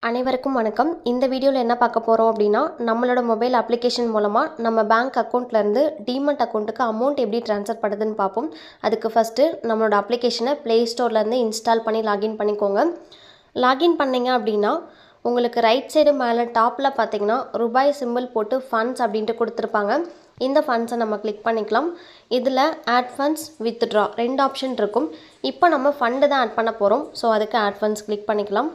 அனைவருக்கும் வணக்கம். இந்த வீடியோவில் என்ன பார்க்க போகிறோம் அப்படின்னா, நம்மளோட மொபைல் அப்ளிகேஷன் மூலமாக நம்ம பேங்க் அக்கௌண்ட்லேருந்து டிமேட் அக்கௌண்ட்டுக்கு அமௌண்ட் எப்படி ட்ரான்ஸ்ஃபர் பண்ணுறதுன்னு பார்ப்போம். அதுக்கு ஃபஸ்ட்டு நம்மளோட அப்ளிகேஷனை ப்ளே ஸ்டோர்லேருந்து இன்ஸ்டால் பண்ணி லாகின் பண்ணிக்கோங்க. லாகின் பண்ணிங்க அப்படின்னா உங்களுக்கு ரைட் சைடு மேலே டாப்பில் பார்த்தீங்கன்னா ரூபாய் சிம்பிள் போட்டு ஃபண்ட்ஸ் அப்படின்ட்டு கொடுத்துருப்பாங்க. இந்த ஃபண்ட்ஸை நம்ம கிளிக் பண்ணிக்கலாம். இதில் ஆட் ஃபண்ட்ஸ், வித்ட்ரா ரெண்டு ஆப்ஷன் இருக்கும். இப்போ நம்ம ஃபண்டு தான் ஆட் பண்ண போகிறோம். ஸோ அதுக்கு ஆட் ஃபண்ட்ஸ் கிளிக் பண்ணிக்கலாம்.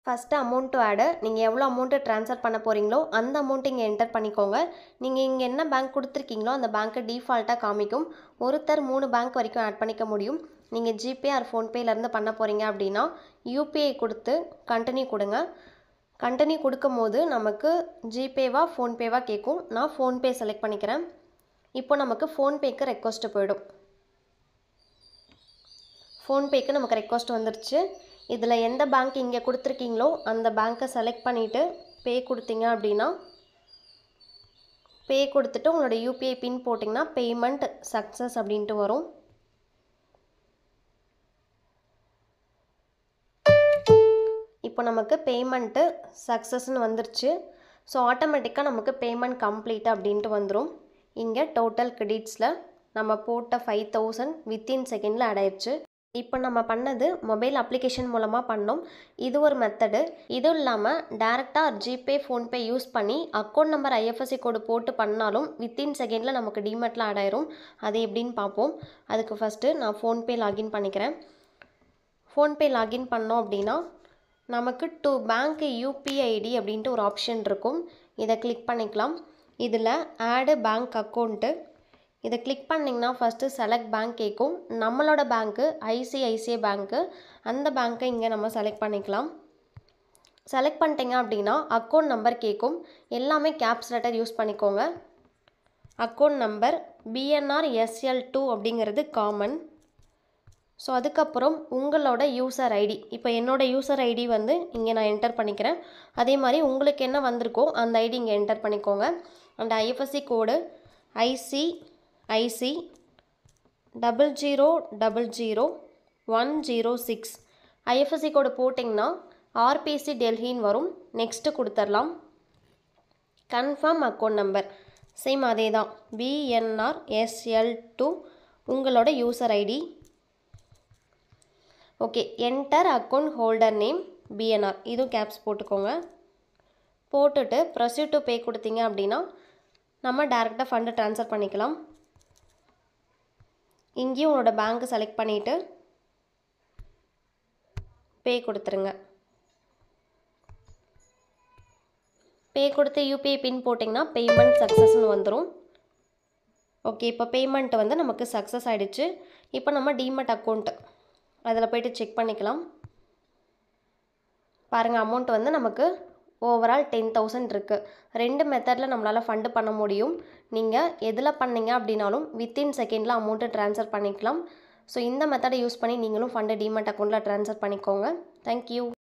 ஃபஸ்ட்டு அமௌண்ட் டு ஆடு, நீங்கள் எவ்வளோ அமௌண்ட்டு ட்ரான்ஸ்ஃபர் பண்ண போகிறீங்களோ அந்த அமௌண்ட்டு இங்கே என்டர் பண்ணிக்கோங்க. நீங்கள் இங்கே என்ன பேங்க் கொடுத்துருக்கீங்களோ அந்த பேங்க்கை டிஃபால்ட்டாக காமிக்கும். ஒருத்தர் 3 பேங்க் வரைக்கும் ஆட் பண்ணிக்க முடியும். நீங்கள் ஜிபே ஆர் ஃபோன்பேலேருந்து பண்ண போகிறீங்க அப்படின்னா யூபிஐ கொடுத்து கண்டினியூ கொடுங்க. கண்டினியூ கொடுக்கும் போது நமக்கு ஜிபேவா ஃபோன்பேவா கேட்கும். நான் ஃபோன்பே செலக்ட் பண்ணிக்கிறேன். இப்போ நமக்கு ஃபோன்பேக்கு ரெக்வஸ்ட்டு போயிடும். ஃபோன்பேக்கு நமக்கு ரெக்வஸ்ட் வந்துருச்சு. இதில் எந்த பேங்க் இங்கே கொடுத்துருக்கீங்களோ அந்த பேங்க்கை செலக்ட் பண்ணிவிட்டு பே கொடுத்தீங்க அப்படின்னா பே கொடுத்துட்டு உங்களோட யூபிஐ பின் போட்டிங்கன்னா பேமெண்ட் சக்ஸஸ் அப்படின்ட்டு வரும். இப்போ நமக்கு பேமெண்ட்டு சக்ஸஸ்ன்னு வந்துருச்சு. ஸோ ஆட்டோமேட்டிக்காக நமக்கு பேமெண்ட் கம்ப்ளீட் அப்படின்ட்டு வந்துடும். இங்கே டோட்டல் கிரெடிட்ஸில் நம்ம போட்ட 5000 வித்தின் செகண்டில் ஆட் ஆயிடுச்சு. இப்போ நம்ம பண்ணது மொபைல் அப்ளிகேஷன் மூலமாக பண்ணோம். இது ஒரு மெத்தடு. இதுவும் இல்லாமல் டேரெக்டாக ஜிபே ஃபோன்பே யூஸ் பண்ணி அக்கௌண்ட் நம்பர் ஐஎஃப்எஸ்சி கோடு போட்டு பண்ணாலும் வித்தின் செகண்டில் நமக்கு டிமேட்டில் ஆட் ஆயிரும். அது எப்படின்னு பார்ப்போம். அதுக்கு ஃபஸ்ட்டு நான் ஃபோன்பே லாகின் பண்ணிக்கிறேன். ஃபோன்பே லாகின் பண்ணோம் அப்படின்னா நமக்கு டு பேங்க் யூபிஐடி அப்படின்ட்டு ஒரு ஆப்ஷன் இருக்கும். இதை கிளிக் பண்ணிக்கலாம். இதில் ஆடு பேங்க் அக்கௌண்ட்டு இதை கிளிக் பண்ணிங்கன்னா ஃபஸ்ட்டு செலக்ட் பேங்க் கேட்கும். நம்மளோட பேங்க்கு ஐசிஐசிஐ பேங்க்கு. அந்த பேங்க்கை இங்கே நம்ம செலக்ட் பண்ணிக்கலாம். செலக்ட் பண்ணிட்டீங்க அப்படின்னா அக்கௌண்ட் நம்பர் கேட்கும். எல்லாமே கேப்ஸ் லெட்டர் யூஸ் பண்ணிக்கோங்க. அக்கௌண்ட் நம்பர் பிஎன்ஆர் SL2 அப்படிங்கிறது காமன். ஸோ அதுக்கப்புறம் உங்களோட யூசர் ஐடி, இப்போ என்னோடய யூசர் ஐடி வந்து இங்கே நான் என்டர் பண்ணிக்கிறேன். அதே மாதிரி உங்களுக்கு என்ன வந்திருக்கோ அந்த ஐடி இங்கே என்டர் பண்ணிக்கோங்க. And IFSC code IC 0000106 IFSC கோடு போட்டிங்கன்னா RPC டெல்லின்னு வரும். நெக்ஸ்ட்டு கொடுத்துடலாம். கன்ஃபார்ம் அக்கௌண்ட் நம்பர் சேம் அதே தான், BNR SL2 உங்களோட user ID. Okay, enter account holder name BNR, இதுவும் கேப்ஸ் போட்டுக்கோங்க. போட்டுட்டு ப்ரொசீட் டு பே கொடுத்தீங்க அப்படின்னா நம்ம டேரெக்டாக ஃபண்டு ட்ரான்ஸ்ஃபர் பண்ணிக்கலாம். இங்கேயும் உங்களோட பேங்க்கு செலக்ட் பண்ணிவிட்டு பே கொடுத்துருங்க. பே கொடுத்து யூபிஐ பின் போட்டிங்கன்னா பேமெண்ட் சக்ஸஸ்ன்னு வந்துடும். ஓகே, இப்போ பேமெண்ட் வந்து நமக்கு சக்ஸஸ் ஆகிடுச்சு. இப்போ நம்ம டிமேட் அக்கௌண்ட் அதில் போய்ட்டு செக் பண்ணிக்கலாம். பாருங்கள், அமௌண்ட் வந்து நமக்கு ஓவரால் 10,000 இருக்குது. ரெண்டு மெத்தடில் நம்மளால் ஃபண்டு பண்ண முடியும். நீங்கள் எதில் பண்ணிங்க அப்படின்னாலும் வித்தின் செகண்டில் அமௌண்ட்டு ட்ரான்ஸ்ஃபர் பண்ணிக்கலாம். ஸோ இந்த மெத்தடை யூஸ் பண்ணி நீங்களும் ஃபண்டு டிமேட் அக்கௌண்ட்டில் ட்ரான்ஸ்ஃபர் பண்ணிக்கோங்க. தேங்க்யூ.